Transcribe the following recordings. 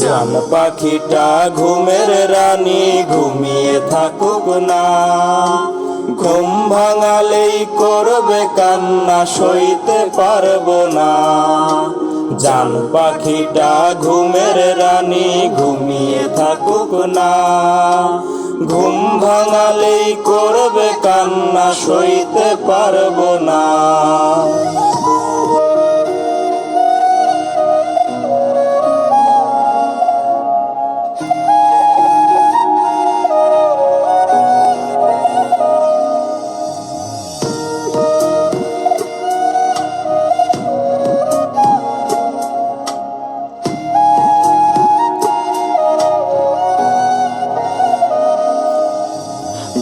জান পাখিটা ঘুমের রানী ঘুমিয়ে থাকুক না, ঘুম ভাঙালেই করবে কান্না সইতে পারবো না। জান পাখিটা ঘুমের রানী ঘুমিয়ে থাকুক না, ঘুম ভাঙালেই করবে কান্না সইতে পারবো না।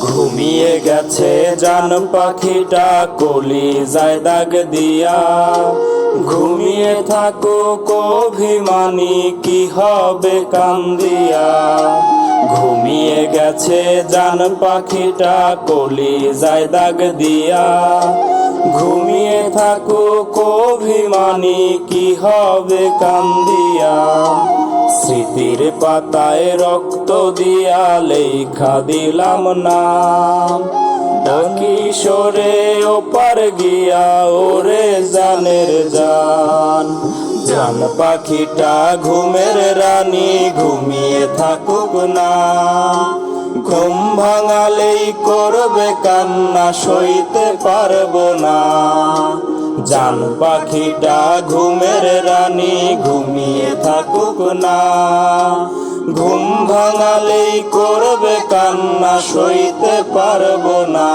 ঘুমিয়ে গেছে জান পাখিটা কলিজায় দাগ দিয়া, ঘুমিয়ে থাকুক অভিমানী কি হবে কান্দিয়া। ঘুমিয়ে গেছে জান পাখিটা কলিজায় দাগ দিয়া, ঘুমিয়ে থাকুক অভিমানী কি হবে কান্দিয়া। স্মৃতির পাতায় রক্ত দিয়া লেখা দিলাম নাম, কিশোরে ওপার গিয়া ওরে জানের জান। জান পাখিটা ঘুমের রানী ঘুমিয়ে থাকুক না, ঘুম ভাঙালেই করবে কান্না সইতে পারবো না। জান পাখিটা ঘুমের রানী ঘুমিয়ে থাকুক না, ঘুম ভাঙালেই করবে কান্না সইতে পারবো না।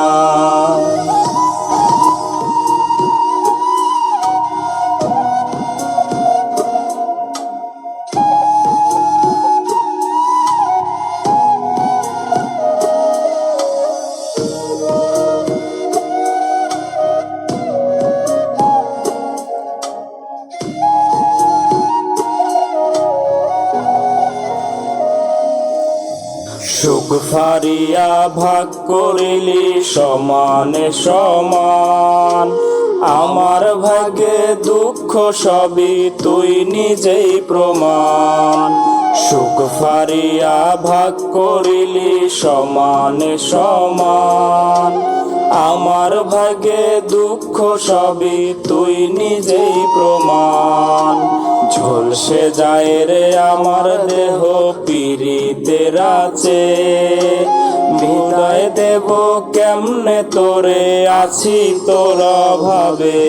সুখ ফারিয়া ভাগ করিলি সমানে সমান, আমার ভাগ্যে দুঃখ সবই তুই নিজেই প্রমাণ। সুখ ফারিয়া ভাগ করিলি সমানে সমান, আমার ভাগ্যে দুঃখ সবই তুই নিজেই প্রমাণ। ঝলসে যায় রে আমার দেহ পীড়িতের আছে, বিদায় দেব কেমনে তোরে আছি তোর অভাবে।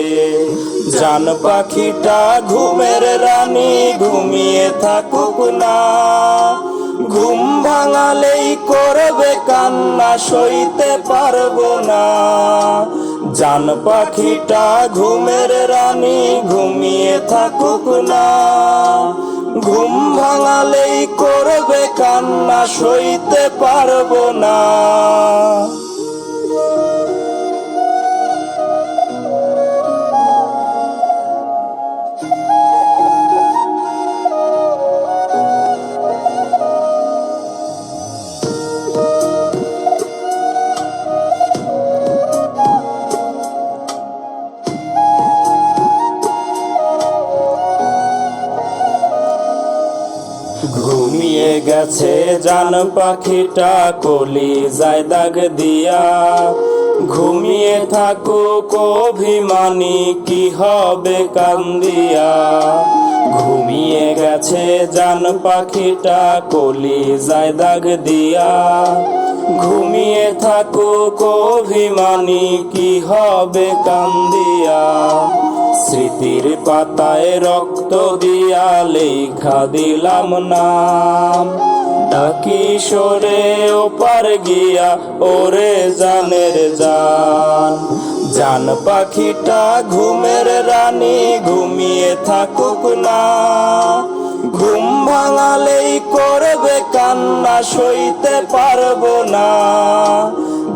জান পাখিটা ঘুমের রানী ঘুমিয়ে থাকুক না, ঘুম ভাঙালেই করবে কান্না সইতে পারবো না। জান পাখিটা ঘুমের রানী ঘুমিয়ে থাকুক না, ঘুম ভাঙালেই করবে কান্না সইতে পারবো না। ঘুমিয়ে গেছে জান পাখিটা কলিজায় দাগ দিয়া, ঘুমিয়ে থাকুক অভিমানী কি হবে কান্দিয়া। ঘুমিয়ে গেছে জান পাখিটা কলিজায় দাগ দিয়া, ঘুমিয়ে থাকুক অভিমানী কি হবে কান্দিয়া। স্মৃতির পাতায় রক্ত দিয়া লেখা দিলাম নাম, কিশোরে ওপার গিয়া ওরে জানের জান। জান পাখিটা ঘুমের রানী ঘুমিয়ে থাকুক না, ঘুম ভাঙালেই করবে কান্না সইতে পারবো না।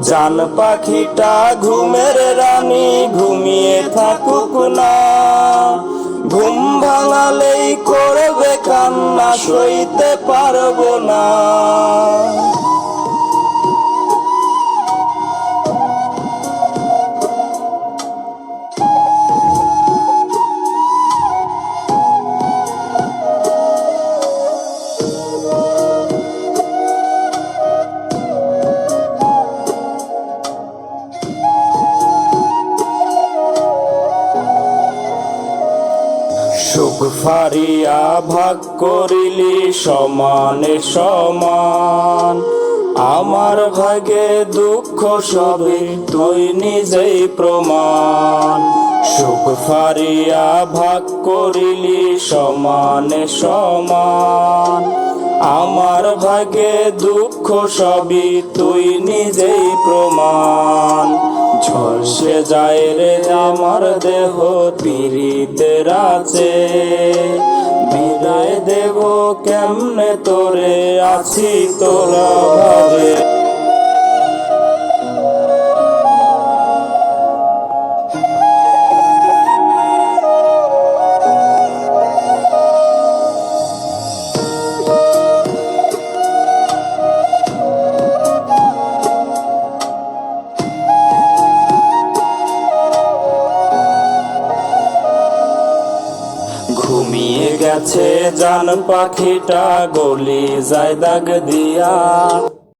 জান পাখিটা ঘুমের রানী ঘুমিয়ে থাকুক না, ঘুম ভাঙালেই করবে কান্না সইতে পারবো না। ফারিয়া ভাগ করিলি সমানে সমান, আমার ভাগে দুঃখ সবে তুই নিজেই প্রমাণ। সুখ ফারিয়া ভাগ করিলি সমানে সমান, আমার ভাগে দুঃখ সবই তুই নিজেই প্রমাণ। ঝলসে যায় রে আমার দেহ পীড়িতের আছে, বিদায় দেব কেমনে তোরে আছি তোরা ভাবে। ঘুমিয়ে গেছে জান পাখিটা গলি যায় দাগ দিয়া।